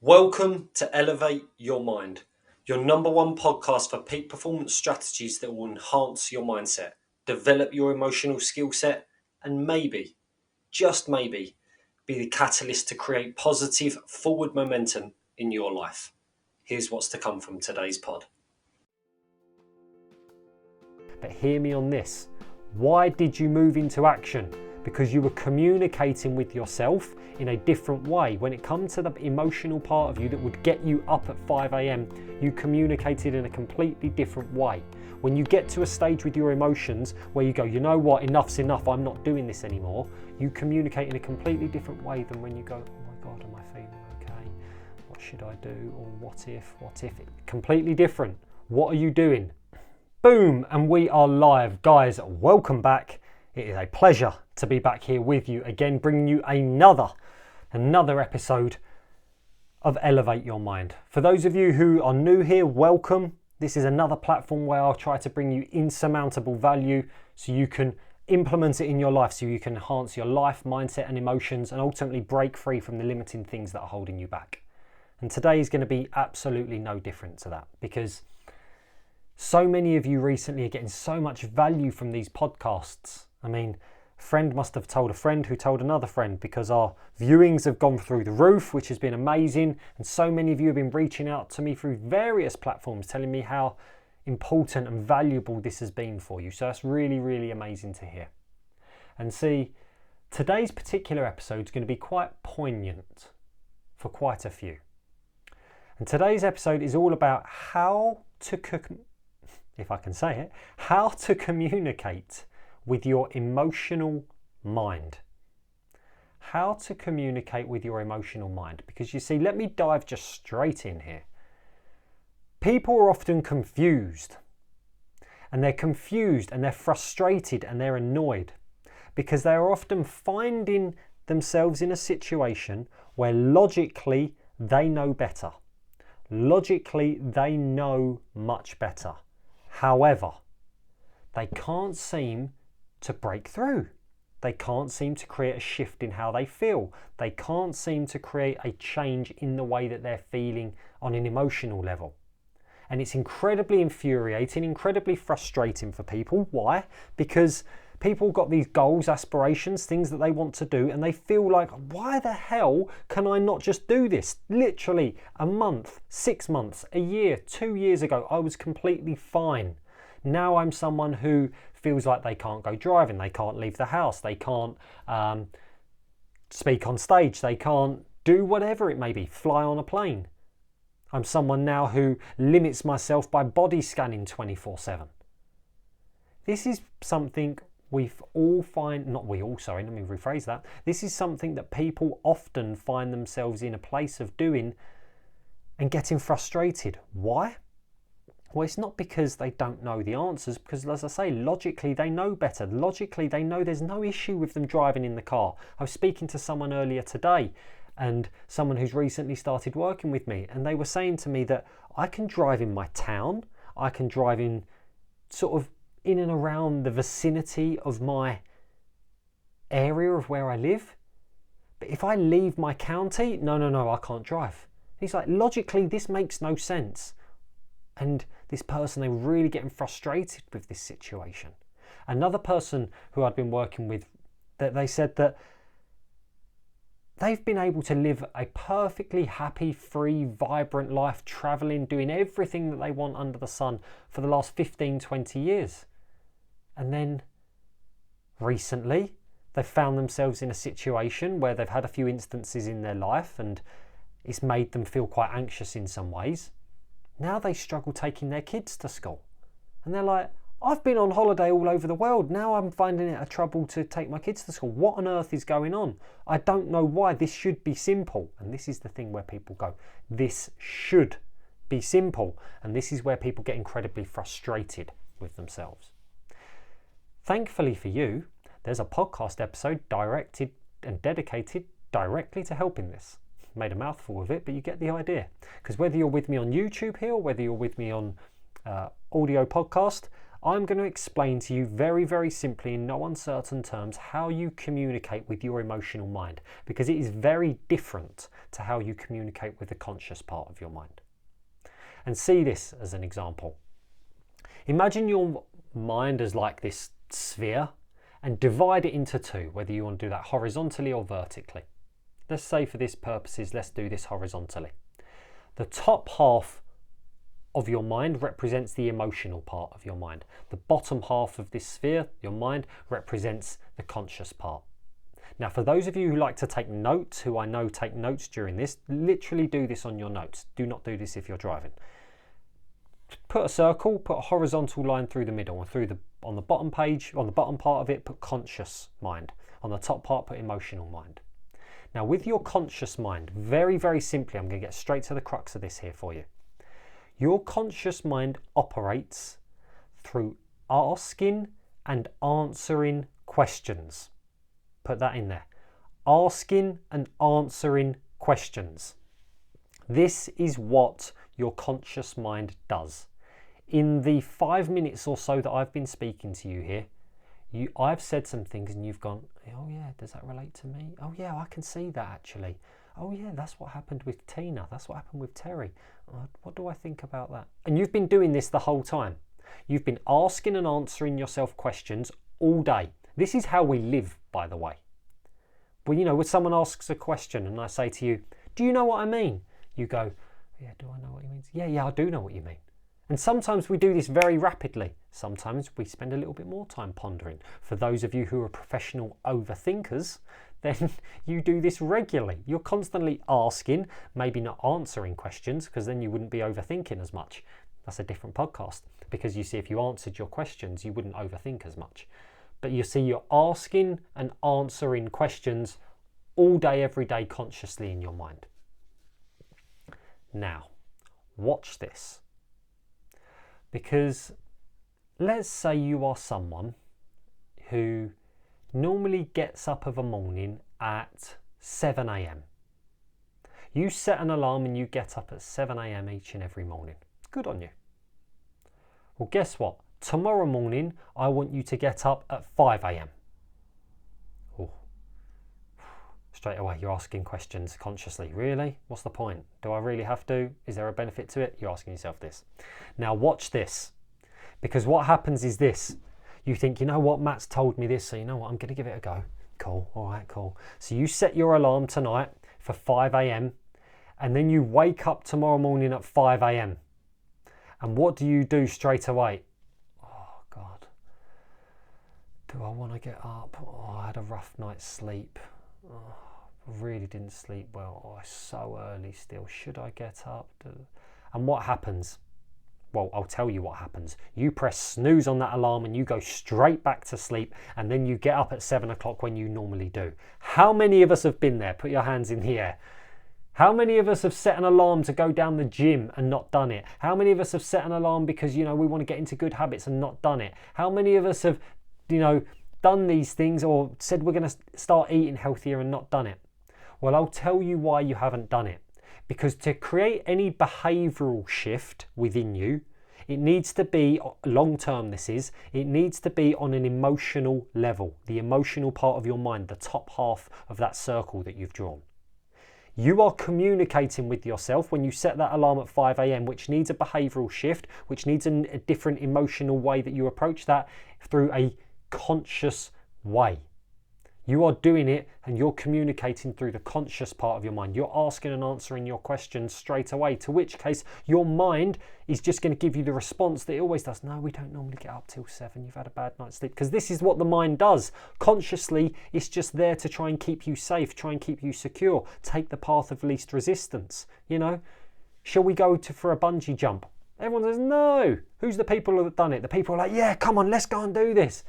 Welcome to Elevate Your Mind, your number one podcast for peak performance strategies that will enhance your mindset, develop your emotional skill set, and maybe, just maybe, be the catalyst to create positive forward momentum in your life. Here's what's to come from today's pod. But hear me on this. Why did you move into action? Because you were communicating with yourself in a different way. When it comes to the emotional part of you that would get you up at 5 a.m, you communicated in a completely different way. When you get to a stage with your emotions where you go, you know what, enough's enough, I'm not doing this anymore, you communicate in a completely different way than when you go, oh my God, am I feeling okay? What should I do? Or what if? Completely different. What are you doing? Boom, and we are live. Guys, welcome back. It is a pleasure to be back here with you again, bringing you another episode of Elevate Your Mind. For those of you who are new here, welcome. This is another platform where I'll try to bring you insurmountable value so you can implement it in your life, so you can enhance your life, mindset and emotions and ultimately break free from the limiting things that are holding you back. And today is going to be absolutely no different to that, because so many of you recently are getting so much value from these podcasts. I mean, a friend must have told a friend who told another friend, because our viewings have gone through the roof, which has been amazing. And so many of you have been reaching out to me through various platforms telling me how important and valuable this has been for you. So that's really, really amazing to hear. And see, today's particular episode is going to be quite poignant for quite a few. And today's episode is all about how to communicate with your emotional mind. How to communicate with your emotional mind. Because you see, let me dive just straight in here. People are often confused. And they're frustrated and they're annoyed. Because they are often finding themselves in a situation where logically they know better. Logically they know much better. However, they can't seem to break through. They can't seem to create a shift in how they feel. They can't seem to create a change in the way that they're feeling on an emotional level. And it's incredibly infuriating, incredibly frustrating for people. Why? Because people got these goals, aspirations, things that they want to do, and they feel like, why the hell can I not just do this? Literally a month, 6 months, a year, 2 years ago, I was completely fine. Now I'm someone who feels like they can't go driving, they can't leave the house, they can't speak on stage, they can't do whatever it may be, fly on a plane. I'm someone now who limits myself by body scanning 24/7. This is something This is something that people often find themselves in a place of doing and getting frustrated. Why? Well, it's not because they don't know the answers, because as I say, logically they know better. Logically they know there's no issue with them driving in the car. I was speaking to someone earlier today, and someone who's recently started working with me, and they were saying to me that I can drive in my town, I can drive in sort of in and around the vicinity of my area of where I live. But if I leave my county, no, I can't drive. He's like, logically, this makes no sense. And this person, they were really getting frustrated with this situation. Another person who I'd been working with, that they said that they've been able to live a perfectly happy, free, vibrant life, traveling, doing everything that they want under the sun for the last 15, 20 years. And then recently, they've found themselves in a situation where they've had a few instances in their life and it's made them feel quite anxious in some ways. Now they struggle taking their kids to school. And they're like, I've been on holiday all over the world. Now I'm finding it a trouble to take my kids to school. What on earth is going on? I don't know why. This should be simple. And this is the thing where people go, this should be simple. And this is where people get incredibly frustrated with themselves. Thankfully for you, there's a podcast episode directed and dedicated directly to helping this. Made a mouthful of it, but you get the idea. Because whether you're with me on YouTube here or whether you're with me on audio podcast, I'm going to explain to you very, very simply in no uncertain terms how you communicate with your emotional mind, because it is very different to how you communicate with the conscious part of your mind. And see this as an example. Imagine your mind as like this sphere and divide it into two, whether you want to do that horizontally or vertically. Let's say for this purposes, let's do this horizontally. The top half of your mind represents the emotional part of your mind. The bottom half of this sphere, your mind, represents the conscious part. Now, for those of you who like to take notes, who I know take notes during this, literally do this on your notes. Do not do this if you're driving. Put a circle, put a horizontal line through the middle, and on the bottom page, on the bottom part of it, put conscious mind. On the top part, put emotional mind. Now, with your conscious mind, very, very simply, I'm going to get straight to the crux of this here for you. Your conscious mind operates through asking and answering questions. Put that in there. Asking and answering questions. This is what your conscious mind does. In the 5 minutes or so that I've been speaking to you here, I've said some things and you've gone, oh yeah, does that relate to me? Oh yeah, I can see that actually. Oh yeah, that's what happened with Tina. That's what happened with Terry. What do I think about that? And you've been doing this the whole time. You've been asking and answering yourself questions all day. This is how we live, by the way. Well, you know, when someone asks a question and I say to you, do you know what I mean? You go, yeah, do I know what he means? Yeah, I do know what you mean. And sometimes we do this very rapidly. Sometimes we spend a little bit more time pondering. For those of you who are professional overthinkers, then you do this regularly. You're constantly asking, maybe not answering questions, because then you wouldn't be overthinking as much. That's a different podcast, because you see, if you answered your questions, you wouldn't overthink as much. But you see, you're asking and answering questions all day, every day, consciously in your mind. Now, watch this. Because let's say you are someone who normally gets up of a morning at 7 a.m. You set an alarm and you get up at 7 a.m. each and every morning. Good on you. Well, guess what? Tomorrow morning, I want you to get up at 5 a.m. Oh. Straight away, you're asking questions consciously. Really? What's the point? Do I really have to? Is there a benefit to it? You're asking yourself this. Now watch this. Because what happens is this. You think, you know what, Matt's told me this, so you know what, I'm going to give it a go. Cool, all right, cool. So you set your alarm tonight for 5 a.m. and then you wake up tomorrow morning at 5 a.m. And what do you do straight away? Oh, God. Do I want to get up? Oh, I had a rough night's sleep. Oh, I really didn't sleep well. Oh, it's so early still. Should I get up? And what happens? Well, I'll tell you what happens. You press snooze on that alarm and you go straight back to sleep, and then you get up at 7 o'clock when you normally do. How many of us have been there? Put your hands in the air. How many of us have set an alarm to go down the gym and not done it? How many of us have set an alarm because, you know, we want to get into good habits and not done it? How many of us have, you know, done these things or said we're going to start eating healthier and not done it? Well, I'll tell you why you haven't done it. Because to create any behavioural shift within you, it needs to be, long term this is, it needs to be on an emotional level, the emotional part of your mind, the top half of that circle that you've drawn. You are communicating with yourself when you set that alarm at 5 a.m, which needs a behavioural shift, which needs a different emotional way that you approach that through a conscious way. You are doing it and you're communicating through the conscious part of your mind. You're asking and answering your questions straight away, to which case your mind is just going to give you the response that it always does. No, we don't normally get up till 7. You've had a bad night's sleep. Because this is what the mind does. Consciously, it's just there to try and keep you safe, try and keep you secure, take the path of least resistance. You know, shall we go for a bungee jump? Everyone says no. Who's the people that have done it? The people are like, yeah, come on, let's go and do this.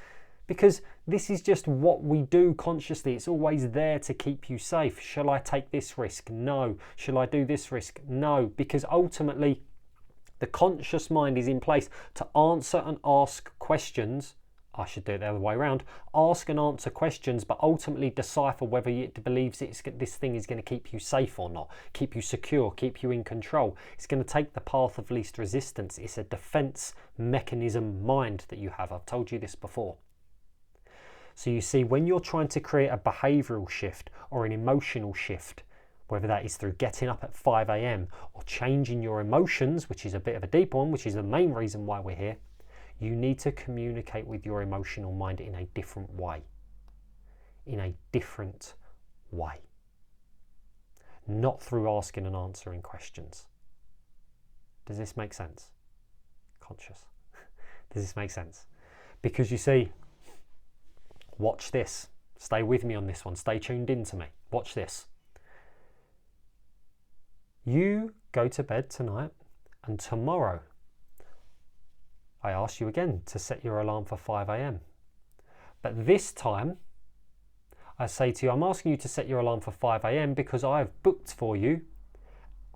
Because this is just what we do consciously. It's always there to keep you safe. Shall I take this risk? No. Shall I do this risk? No. Because ultimately, the conscious mind is in place to answer and ask questions I should do it the other way around. Ask and answer questions, but ultimately decipher whether it believes this thing is going to keep you safe or not, keep you secure, keep you in control. It's going to take the path of least resistance. It's a defense mechanism mind that you have. I've told you this before. So you see, when you're trying to create a behavioural shift or an emotional shift, whether that is through getting up at 5 a.m. or changing your emotions, which is a bit of a deeper one, which is the main reason why we're here, you need to communicate with your emotional mind in a different way. In a different way. Not through asking and answering questions. Does this make sense? Conscious. Does this make sense? Because you see, watch this. Stay with me on this one. Stay tuned in to me. Watch this. You go to bed tonight, and tomorrow I ask you again to set your alarm for 5 a.m. But this time I say to you, I'm asking you to set your alarm for 5 a.m. because I've booked for you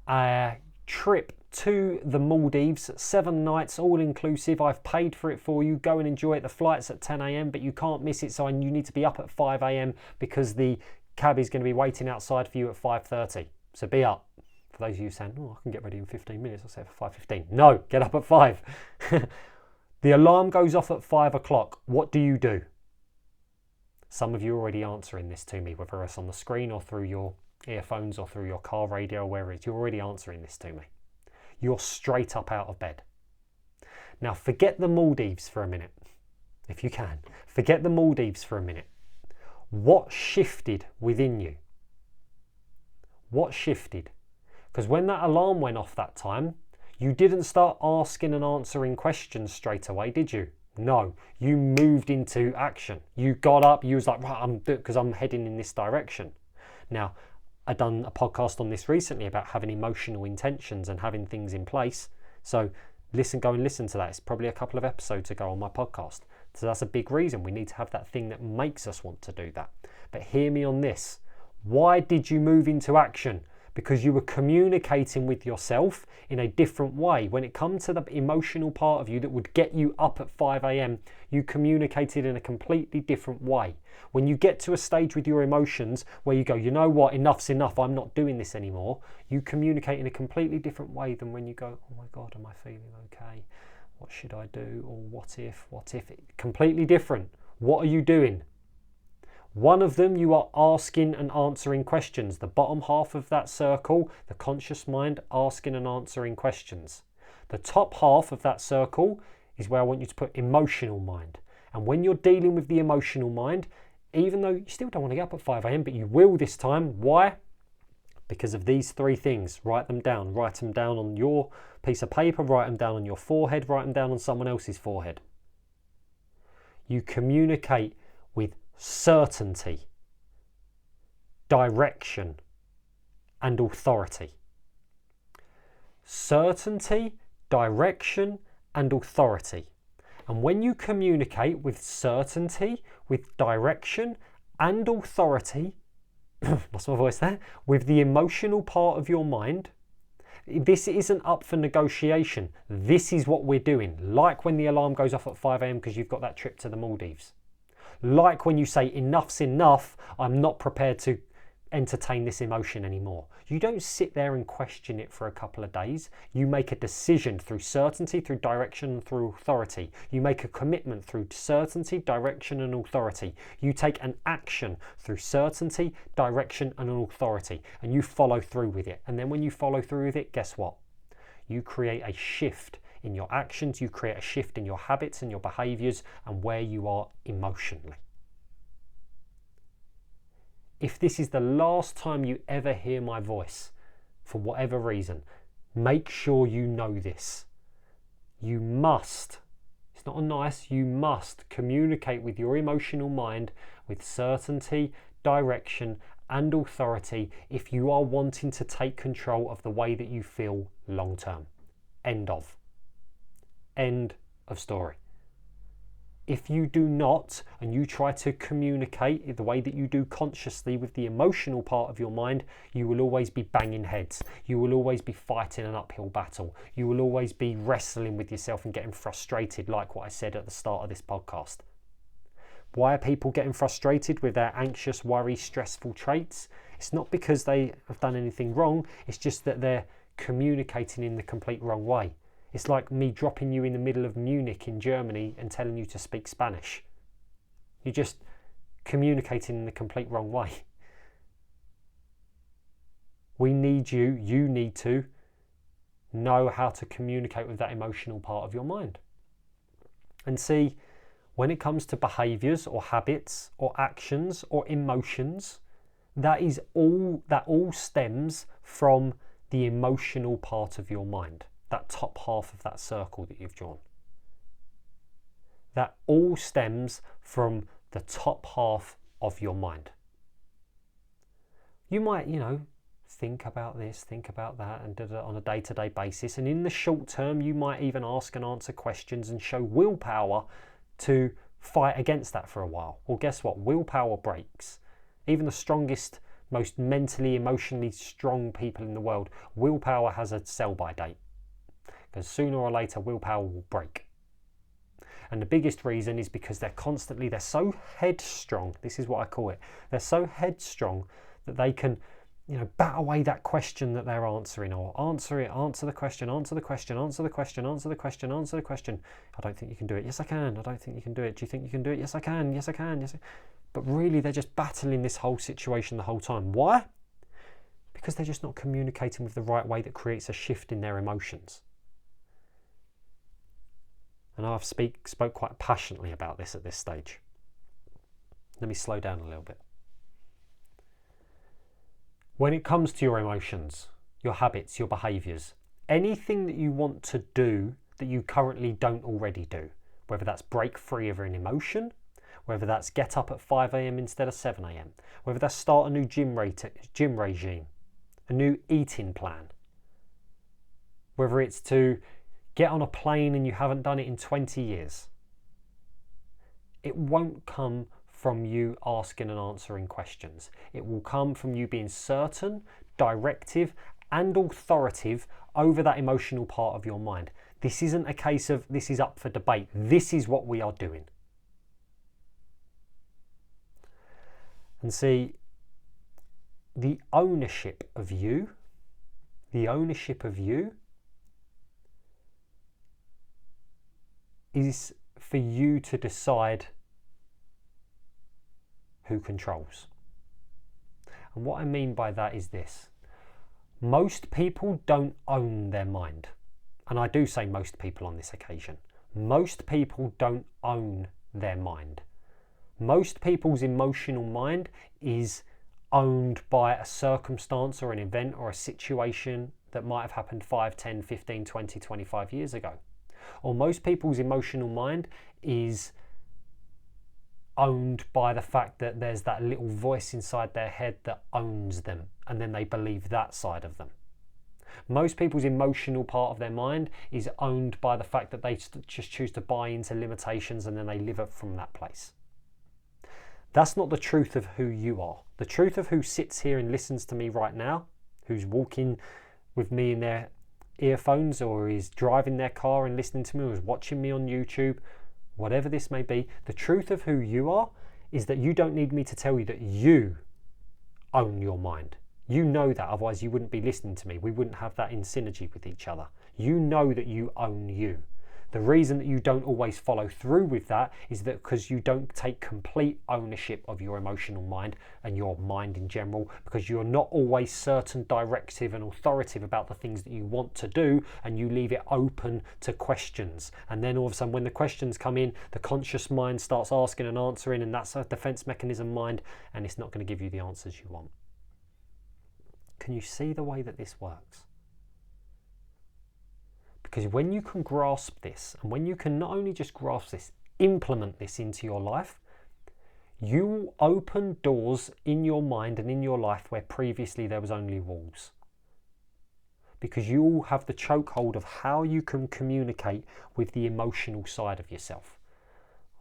a trip to the Maldives, 7 nights, all inclusive. I've paid for it for you. Go and enjoy it. The flight's at 10 a.m. but you can't miss it, so you need to be up at 5 a.m. because the cab is going to be waiting outside for you at 5:30. So be up. For those of you saying, oh, I can get ready in 15 minutes, I'll say for 5:15. No, get up at 5. The alarm goes off at 5 o'clock. What do? Some of you are already answering this to me, whether it's on the screen or through your earphones or through your car radio or wherever it is. You're already answering this to me. You're straight up out of bed. Now forget the Maldives for a minute, if you can. Forget the Maldives for a minute. What shifted within you? What shifted? Because when that alarm went off that time, you didn't start asking and answering questions straight away, did you? No, you moved into action. You got up, you was like, right, because I'm heading in this direction. Now, I've done a podcast on this recently about having emotional intentions and having things in place. So go and listen to that. It's probably a couple of episodes ago on my podcast. So that's a big reason. We need to have that thing that makes us want to do that. But hear me on this. Why did you move into action? Because you were communicating with yourself in a different way. When it comes to the emotional part of you that would get you up at 5 a.m, you communicated in a completely different way. When you get to a stage with your emotions where you go, you know what, enough's enough, I'm not doing this anymore, you communicate in a completely different way than when you go, oh my God, am I feeling okay? What should I do? Or what if? Completely different. What are you doing? One of them, you are asking and answering questions. The bottom half of that circle, the conscious mind, asking and answering questions. The top half of that circle is where I want you to put emotional mind. And when you're dealing with the emotional mind, even though you still don't want to get up at 5 a.m, but you will this time. Why? Because of these 3 things. Write them down. Write them down on your piece of paper. Write them down on your forehead. Write them down on someone else's forehead. You communicate with certainty, direction, and authority. Certainty, direction, and authority. And when you communicate with certainty, with direction, and authority, lost my voice there, with the emotional part of your mind, this isn't up for negotiation. This is what we're doing. Like when the alarm goes off at 5 a.m. because you've got that trip to the Maldives. Like when you say enough's enough, I'm not prepared to entertain this emotion anymore. You don't sit there and question it for a couple of days. You make a decision through certainty, through direction, and through authority. You make a commitment through certainty, direction, and authority. You take an action through certainty, direction, and authority, and you follow through with it. And then when you follow through with it, guess what? You create a shift in your actions, you create a shift in your habits and your behaviors and where you are emotionally. If this is the last time you ever hear my voice, for whatever reason, make sure you know this. You must, it's not a nice, you must communicate with your emotional mind with certainty, direction, and authority if you are wanting to take control of the way that you feel long term. End of. End of story. If you do not, and you try to communicate the way that you do consciously with the emotional part of your mind, you will always be banging heads. You will always be fighting an uphill battle. You will always be wrestling with yourself and getting frustrated, like what I said at the start of this podcast. Why are people getting frustrated with their anxious, worry, stressful traits? It's not because they have done anything wrong, it's just that they're communicating in the complete wrong way. It's like me dropping you in the middle of Munich in Germany and telling you to speak Spanish. You're just communicating in the complete wrong way. We need you need to know how to communicate with that emotional part of your mind. And see, when it comes to behaviours or habits or actions or emotions, that all stems from the emotional part of your mind, that top half of that circle that you've drawn. That all stems from the top half of your mind. You might, think about this, think about that, and on a day-to-day basis. And in the short term, you might even ask and answer questions and show willpower to fight against that for a while. Well, guess what? Willpower breaks. Even the strongest, most mentally, emotionally strong people in the world, willpower has a sell-by date. Because sooner or later, willpower will break. And the biggest reason is because they're so headstrong. This is what I call it. They're so headstrong that they can, bat away that question that they're answering, or answer the question. I don't think you can do it. Yes, I can. I don't think you can do it. Do you think you can do it? Yes, I can. Yes, I can. Yes. But really, they're just battling this whole situation the whole time. Why? Because they're just not communicating with the right way that creates a shift in their emotions. And I've spoke quite passionately about this at this stage. Let me slow down a little bit. When it comes to your emotions, your habits, your behaviours, anything that you want to do that you currently don't already do, whether that's break free of an emotion, whether that's get up at 5 a.m. instead of 7 a.m, whether that's start a new gym regime, a new eating plan, whether it's to get on a plane and you haven't done it in 20 years. It won't come from you asking and answering questions. It will come from you being certain, directive, and authoritative over that emotional part of your mind. This isn't a case of this is up for debate. This is what we are doing. And see, the ownership of you is for you to decide who controls. And what I mean by that is this. Most people don't own their mind. And I do say most people on this occasion. Most people don't own their mind. Most people's emotional mind is owned by a circumstance or an event or a situation that might have happened 5, 10, 15, 20, 25 years ago. Or most people's emotional mind is owned by the fact that there's that little voice inside their head that owns them, and then they believe that side of them. Most people's emotional part of their mind is owned by the fact that they just choose to buy into limitations and then they live up from that place. That's not the truth of who you are. The truth of who sits here and listens to me right now, who's walking with me in their earphones, or is driving their car and listening to me, or is watching me on YouTube, whatever this may be, the truth of who you are is that you don't need me to tell you that you own your mind. You know that, otherwise you wouldn't be listening to me. We wouldn't have that in synergy with each other. You know that you own you. The reason that you don't always follow through with that is that because you don't take complete ownership of your emotional mind and your mind in general, because you're not always certain, directive and authoritative about the things that you want to do, and you leave it open to questions. And then all of a sudden when the questions come in, the conscious mind starts asking and answering, and that's a defense mechanism mind, and it's not going to give you the answers you want. Can you see the way that this works? Because when you can grasp this, and when you can not only just grasp this, implement this into your life, you will open doors in your mind and in your life where previously there was only walls. Because you will have the chokehold of how you can communicate with the emotional side of yourself.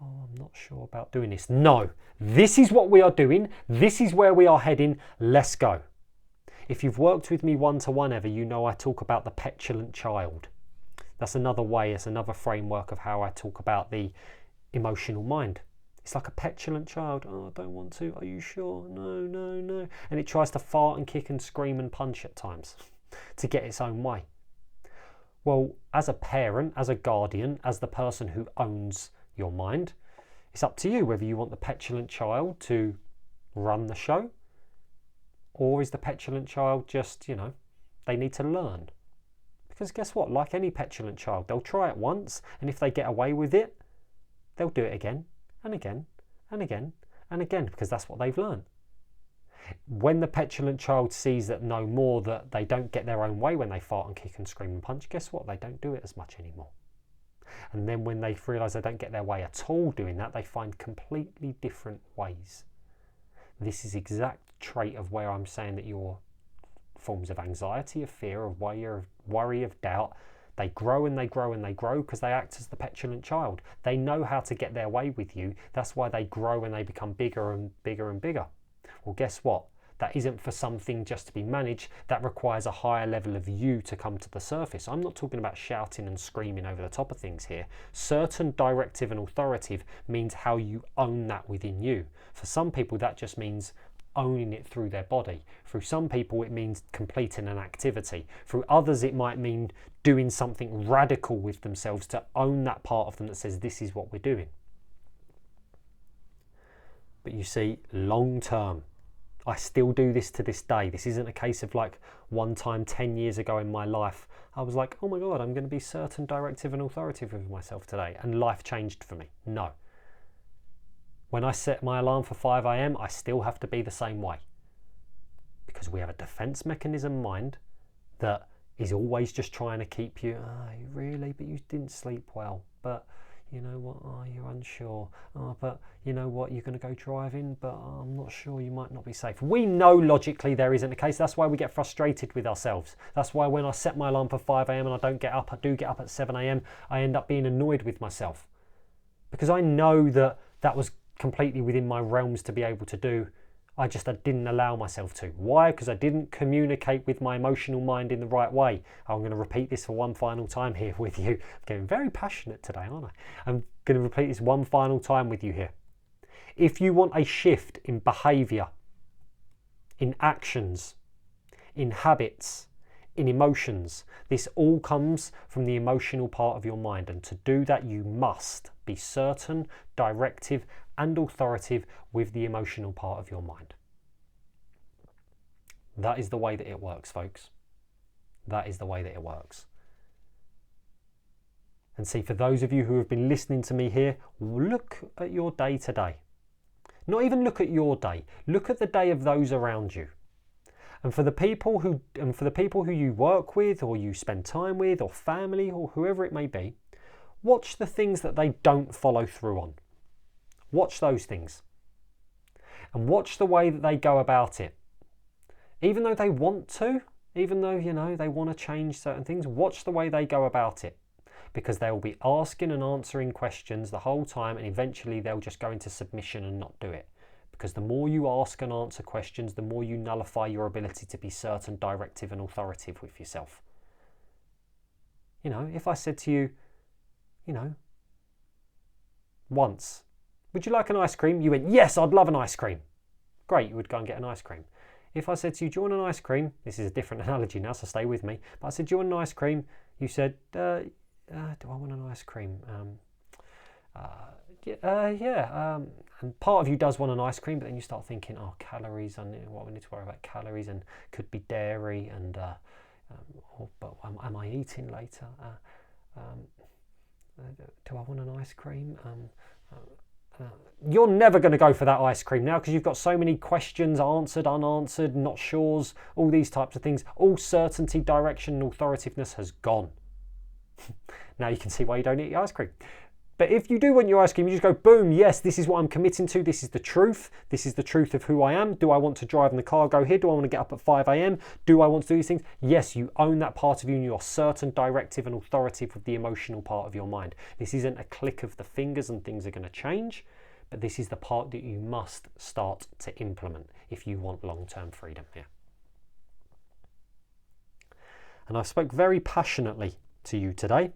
Oh, I'm not sure about doing this. No, this is what we are doing. This is where we are heading. Let's go. If you've worked with me one-to-one ever, you know I talk about the petulant child. That's another way, it's another framework of how I talk about the emotional mind. It's like a petulant child. Oh, I don't want to. Are you sure? No, no, no. And it tries to fart and kick and scream and punch at times to get its own way. Well, as a parent, as a guardian, as the person who owns your mind, it's up to you whether you want the petulant child to run the show, or is the petulant child just, they need to learn. Because guess what? Like any petulant child, they'll try it once, and if they get away with it, they'll do it again and again and again and again, because that's what they've learned. When the petulant child sees that no more, that they don't get their own way when they fart and kick and scream and punch, guess what? They don't do it as much anymore. And then when they realise they don't get their way at all doing that, they find completely different ways. This is exact trait of where I'm saying that your forms of anxiety, of fear, of worry, of doubt, they grow and they grow and they grow because they act as the petulant child. They know how to get their way with you. That's why they grow and they become bigger and bigger and bigger. Well, guess what? That isn't for something just to be managed. That requires a higher level of you to come to the surface. I'm not talking about shouting and screaming over the top of things here. Certain directive and authoritative means how you own that within you. For some people, that just means owning it through their body. Through some people, it means completing an activity. Through others, it might mean doing something radical with themselves to own that part of them that says, this is what we're doing. But you see, long term, I still do this to this day. This isn't a case of like one time 10 years ago in my life, I was like, oh my God, I'm going to be certain, directive and authoritative with myself today. And life changed for me. No. When I set my alarm for 5 a.m, I still have to be the same way. Because we have a defense mechanism mind that is always just trying to keep you, really, but you didn't sleep well. But you know what, you're unsure. But you know what, you're going to go driving, but I'm not sure, you might not be safe. We know logically there isn't a case. That's why we get frustrated with ourselves. That's why when I set my alarm for 5 a.m. and I don't get up, I do get up at 7 a.m, I end up being annoyed with myself. Because I know that that was completely within my realms to be able to do. I didn't allow myself to. Why? Because I didn't communicate with my emotional mind in the right way. I'm going to repeat this for one final time here with you. I'm getting very passionate today, aren't I? I'm going to repeat this one final time with you here. If you want a shift in behaviour, in actions, in habits, in emotions, this all comes from the emotional part of your mind. And to do that, you must be certain, directive, and authoritative with the emotional part of your mind. That is the way that it works, folks. That is the way that it works. And see, for those of you who have been listening to me here, look at your day today. Not even look at your day. Look at the day of those around you. And for the people who you work with, or you spend time with, or family, or whoever it may be, watch the things that they don't follow through on. Watch those things. And watch the way that they go about it. Even though they want to, even though, they want to change certain things, watch the way they go about it. Because they will be asking and answering questions the whole time, and eventually they'll just go into submission and not do it. Because the more you ask and answer questions, the more you nullify your ability to be certain, directive and authoritative with yourself. If I said to you, once, would you like an ice cream? You went, yes, I'd love an ice cream. Great, you would go and get an ice cream. If I said to you, do you want an ice cream? This is a different analogy now, so stay with me. But I said, do you want an ice cream? You said, do I want an ice cream? Yeah. And part of you does want an ice cream, but then you start thinking, calories, and what we need to worry about calories, and could be dairy, and but am I eating later? Do I want an ice cream? You're never going to go for that ice cream now because you've got so many questions answered, unanswered, not sures, all these types of things. All certainty, direction, and authoritativeness has gone. Now you can see why you don't eat ice cream. But if you do want your ice cream, you just go, boom, yes, this is what I'm committing to. This is the truth. This is the truth of who I am. Do I want to drive in the car, go here? Do I want to get up at 5 a.m? Do I want to do these things? Yes, you own that part of you and you're certain, directive and authoritative with the emotional part of your mind. This isn't a click of the fingers and things are going to change, but this is the part that you must start to implement if you want long-term freedom here. And I spoke very passionately to you today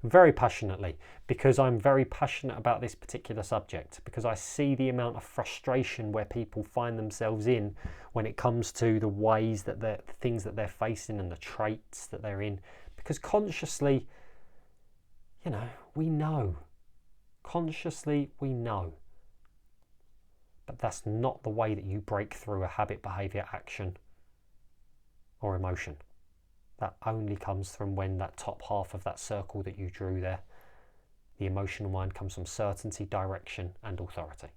very passionately, because I'm very passionate about this particular subject, because I see the amount of frustration where people find themselves in when it comes to the ways that the things that they're facing and the traits that they're in. Because consciously, we know. Consciously, we know. But that's not the way that you break through a habit, behavior, action, or emotion. That only comes from when that top half of that circle that you drew there, the emotional mind, comes from certainty, direction, and authority.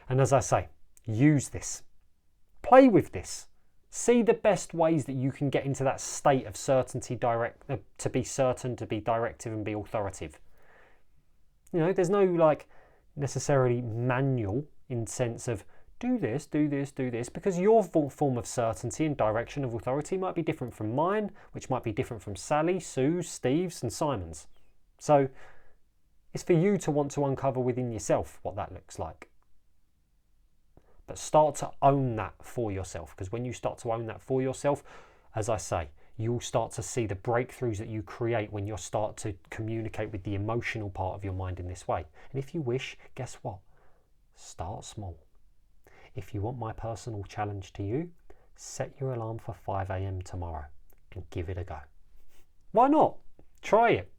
And as I say, use this. Play with this. See the best ways that you can get into that state of certainty, to be certain, to be directive, and be authoritative. There's no necessarily manual in sense of do this, do this, do this, because your form of certainty and direction of authority might be different from mine, which might be different from Sally, Sue's, Steve's, and Simon's. So it's for you to want to uncover within yourself what that looks like. But start to own that for yourself, because when you start to own that for yourself, as I say, you'll start to see the breakthroughs that you create when you start to communicate with the emotional part of your mind in this way. And if you wish, guess what? Start small. If you want my personal challenge to you, set your alarm for 5 a.m. tomorrow and give it a go. Why not? Try it.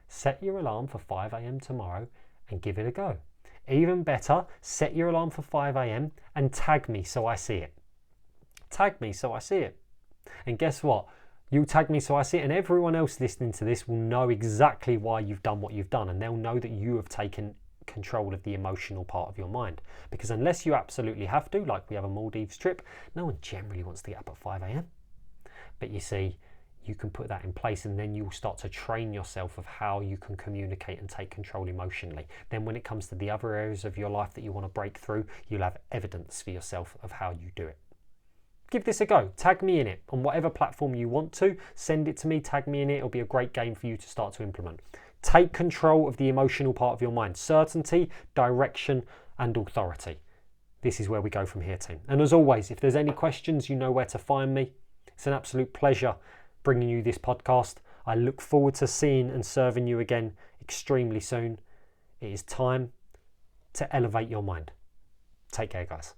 Set your alarm for 5 a.m. tomorrow and give it a go. Even better, set your alarm for 5 a.m. and tag me so I see it. Tag me so I see it. And guess what? You'll tag me so I see it, and everyone else listening to this will know exactly why you've done what you've done, and they'll know that you have taken control of the emotional part of your mind. Because unless you absolutely have to, like we have a Maldives trip, no one generally wants to get up at 5 a.m. But you see, you can put that in place, and then you'll start to train yourself of how you can communicate and take control emotionally. Then when it comes to the other areas of your life that you want to break through, you'll have evidence for yourself of how you do it. Give this a go. Tag me in it on whatever platform you want to. Send it to me, tag me in it. It'll be a great game for you to start to implement. Take control of the emotional part of your mind. Certainty, direction, and authority. This is where we go from here, team. And as always, if there's any questions, you know where to find me. It's an absolute pleasure bringing you this podcast. I look forward to seeing and serving you again extremely soon. It is time to elevate your mind. Take care, guys.